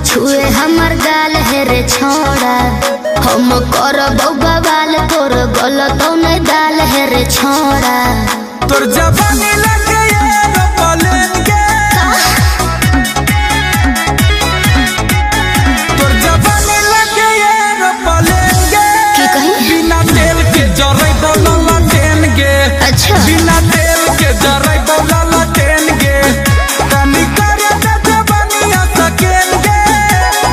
छुए हमर गाल है रे छोड़ा, हम करबौ बवाल तोर गलत नहीं दाल है रे छोड़ा। तोर जवानी लगे एरोप्लेन के, तोर जवानी लगे एरोप्लेन के, की कही बिना तेल के जरई बोला ट्रेन के। अच्छा बिना तेल के जरई बोला ट्रेन के, तनी करे न जवानिया सकेन के,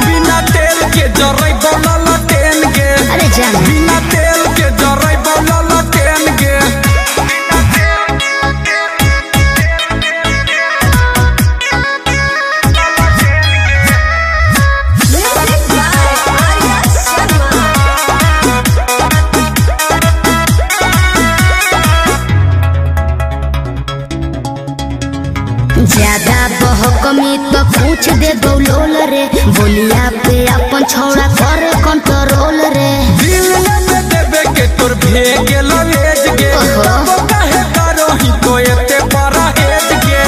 बिना तेल के जरई बोला ट्रेन के। अरे जान बिना तेल के जरई बोला ट्रेन के। ज्यादा बहकमी तो पूछ दे गौलोल रे, बोलिया पे अपन छोड़ा कर कंट्रोल रे। दिल में देवे के तोर भेज लवेज के, तब काहे करो ही तो एते बड़ा हेज के।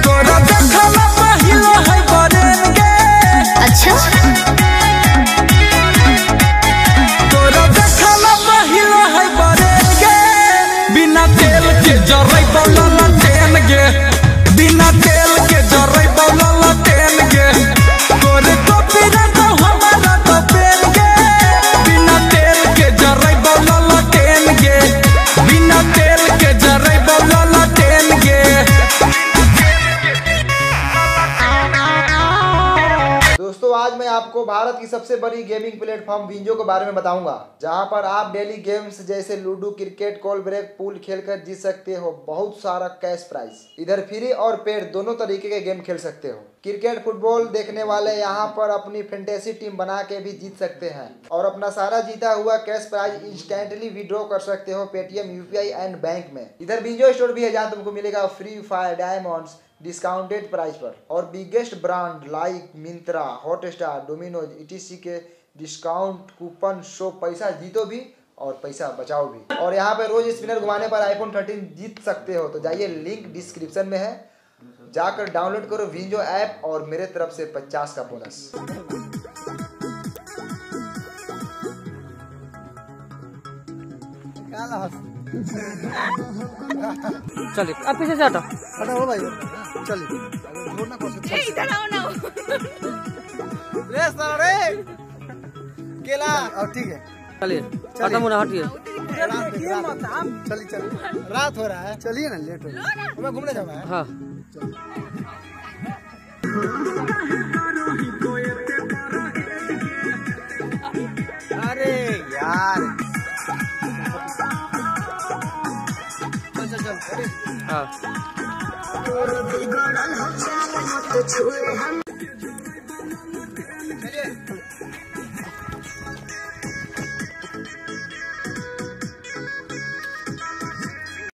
तोरा देखला पहिलो है बरेन के। अच्छा तोरा देखला पहिलो है बरेन के, बिना तेल के जरई बोला ट्रेन के। बिना तेल के जरई बोला ट्रेन के। तोरे कॉपी रखो हमारा तो पेन के, बिना तेल के जरई बोला ट्रेन के। बिना तेल के जरई बोला ट्रेन के। दोस्तों आज मैं आपको भारत की सबसे बड़ी गेमिंग प्लेटफॉर्म विंजो के बारे में बताऊंगा, जहां पर आप डेली गेम्स जैसे लूडो, क्रिकेट, कॉल ब्रेक, पूल खेलकर जीत सकते हो बहुत सारा कैश प्राइस। इधर फ्री और पेड दोनों तरीके के गेम खेल सकते हो। क्रिकेट, फुटबॉल देखने वाले यहां पर अपनी फैंटेसी टीम बना के भी जीत सकते हैं और अपना सारा जीता हुआ कैश प्राइज इंस्टेंटली विड्रॉ कर सकते हो पेटीएम, यूपीआई एंड बैंक में। इधर विंजो स्टोर भी है जहां तुमको मिलेगा free fire diamonds discounted price पर और बिगेस्ट ब्रांड लाइक मिंत्रा, हॉटस्टार, डोमिनोज etc के डिस्काउंट कूपन शो। पैसा जीतो भी और पैसा बचाओ भी। और यहाँ पे रोज स्पिनर घुमाने पर आईफोन 13 जीत सकते हो। तो जाइए, लिंक डिस्क्रिप्शन में है, जाकर डाउनलोड करो विंजो ऐप और मेरे तरफ से 50 का बोनस। चलिए अब पीछे से हटो। हटाओ भाई, चलिए छोड़ना कोशिश। इधर आओ ना। रे सारे केला और ठीक है, चलिए खत्म होना, हटिए। चलिए रात हो रहा है, चलिए ना, लेट हो रहा है, हमें घूमने जाना है। हाँ अरे यार चल हाँ।